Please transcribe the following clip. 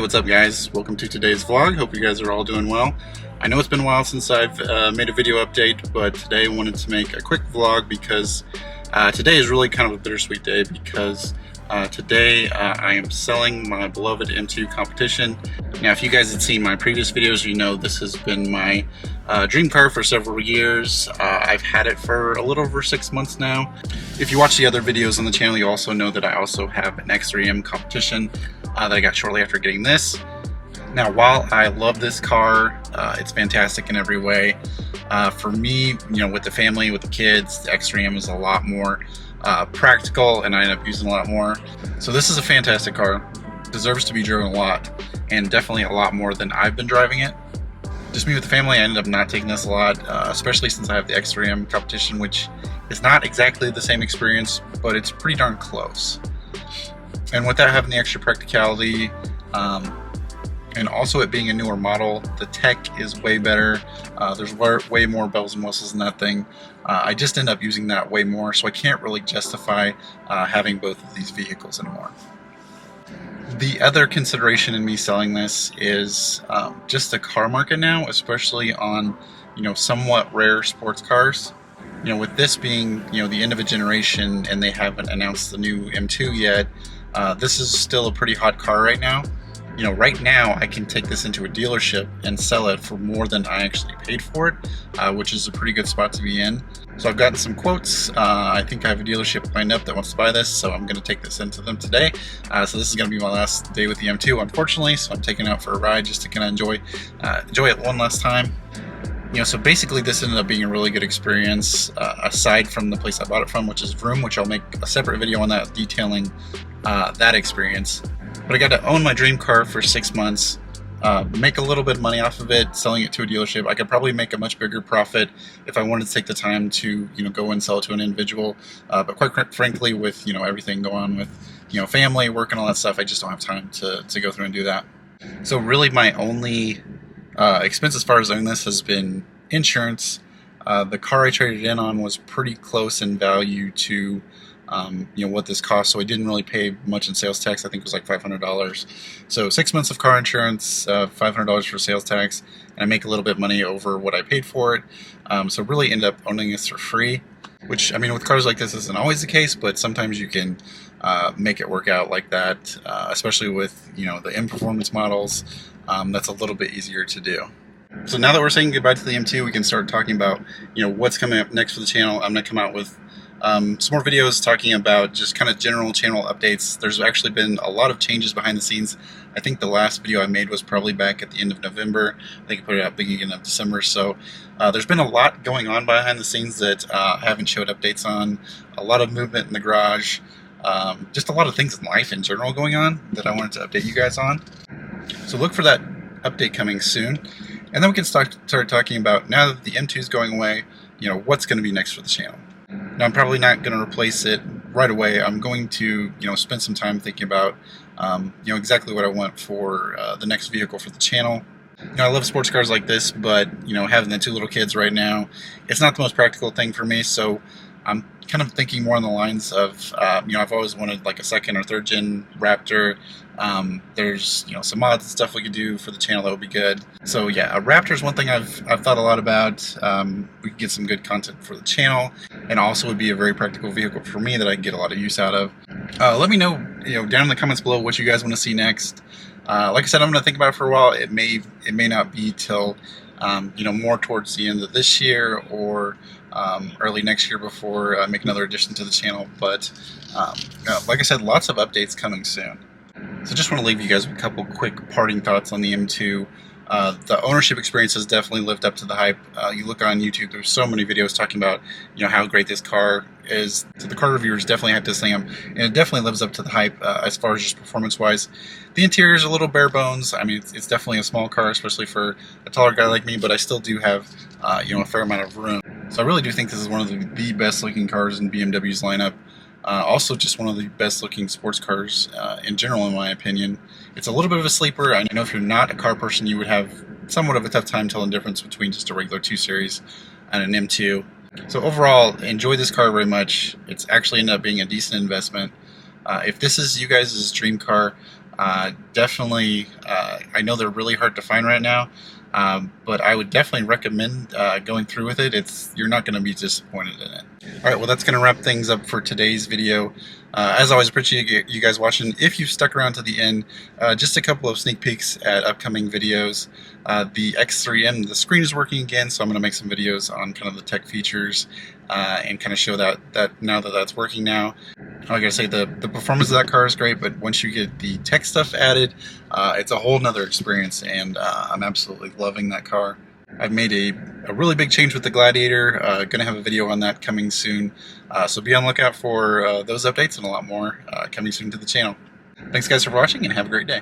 What's up, guys? Welcome to today's vlog. Hope you guys are all doing well. I know it's been a while since I've made a video update, but today I wanted to make a quick vlog because today is really kind of a bittersweet day because today I am selling my beloved M2 Competition. Now, if you guys had seen my previous videos, you know this has been my dream car for several years. I've had it for a little over 6 months now. If you watch the other videos on the channel, you also know that I also have an X3M Competition that I got shortly after getting this. Now, while I love this car, it's fantastic in every way. For me, with the family, with the kids, the X3M is a lot more practical, and I end up using a lot more. So this is a fantastic car, deserves to be driven a lot, and definitely a lot more than I've been driving it. Just me with the family, I ended up not taking this a lot, especially since I have the X3M Competition, which is not exactly the same experience, but it's pretty darn close. And without having the extra practicality, and also it being a newer model, the tech is way better. There's way more bells and whistles in that thing. I just end up using that way more, so I can't really justify having both of these vehicles anymore. The other consideration in me selling this is just the car market now, especially on somewhat rare sports cars. With this being the end of a generation and they haven't announced the new M2 yet, this is still a pretty hot car right now. Right now I can take this into a dealership and sell it for more than I actually paid for it, which is a pretty good spot to be in. So I've gotten some quotes. I think I have a dealership lined up that wants to buy this, so I'm going to take this into them today. So this is going to be my last day with the M2, unfortunately, so I'm taking it out for a ride just to kind of enjoy it one last time. So basically this ended up being a really good experience, aside from the place I bought it from, which is Vroom, which I'll make a separate video on that, detailing that experience. But I got to own my dream car for 6 months, make a little bit of money off of it, selling it to a dealership. I could probably make a much bigger profit if I wanted to take the time to go and sell it to an individual. But quite frankly, with everything going on with family, work, and all that stuff, I just don't have time to go through and do that. So really, my only expense as far as owning this has been insurance. The car I traded in on was pretty close in value to what this cost, so I didn't really pay much in sales tax. I think it was like $500. So 6 months of car insurance, $500 for sales tax, and I make a little bit of money over what I paid for it. So really end up owning this for free, which, with cars like this isn't always the case, but sometimes you can make it work out like that, especially with the M Performance models. That's a little bit easier to do. So now that we're saying goodbye to the M2, we can start talking about what's coming up next for the channel. I'm going to come out with some more videos talking about just kind of general channel updates. There's actually been a lot of changes behind the scenes. I think the last video I made was probably back at the end of November. I think I put it out beginning of December. So there's been a lot going on behind the scenes that I haven't showed updates on. A lot of movement in the garage. Just a lot of things in life in general going on that I wanted to update you guys on. So look for that update coming soon. And then we can start talking about, now that the M2 is going away, what's going to be next for the channel. Now, I'm probably not going to replace it right away. I'm going to, spend some time thinking about, exactly what I want for the next vehicle for the channel. I love sports cars like this, but, having the 2 little kids right now, it's not the most practical thing for me. So I'm kind of thinking more on the lines of, I've always wanted like a 2nd or 3rd gen Raptor. There's, some mods and stuff we could do for the channel that would be good. So yeah, a Raptor is one thing I've thought a lot about. We could get some good content for the channel, and also would be a very practical vehicle for me that I can get a lot of use out of. Let me know, down in the comments below what you guys want to see next. Like I said, I'm going to think about it for a while. It may not be till more towards the end of this year or early next year before I make another addition to the channel. But like I said, lots of updates coming soon. So just want to leave you guys with a couple quick parting thoughts on the M2. The ownership experience has definitely lived up to the hype. You look on YouTube, there's so many videos talking about how great this car is. So the car reviewers definitely have to say them, and it definitely lives up to the hype as far as just performance-wise. The interior is a little bare bones. It's definitely a small car, especially for a taller guy like me, but I still do have a fair amount of room. So I really do think this is one of the best-looking cars in BMW's lineup. Also just one of the best looking sports cars in general, in my opinion. It's a little bit of a sleeper. I know if you're not a car person, you would have somewhat of a tough time telling the difference between just a regular 2 Series and an M2. So overall, enjoy this car very much. It's actually ended up being a decent investment. If this is you guys' dream car, Definitely, I know they're really hard to find right now, but I would definitely recommend going through with it. You're not going to be disappointed in it. All right, well, that's going to wrap things up for today's video. As always, appreciate you guys watching. If you've stuck around to the end, just a couple of sneak peeks at upcoming videos. The X3M, the screen is working again, so I'm going to make some videos on kind of the tech features and kind of show that now that that's working now. I gotta say, the performance of that car is great, but once you get the tech stuff added, it's a whole nother experience, and I'm absolutely loving that car. I've made a really big change with the Gladiator. Gonna have a video on that coming soon, so be on the lookout for those updates and a lot more coming soon to the channel. Thanks guys for watching, and have a great day.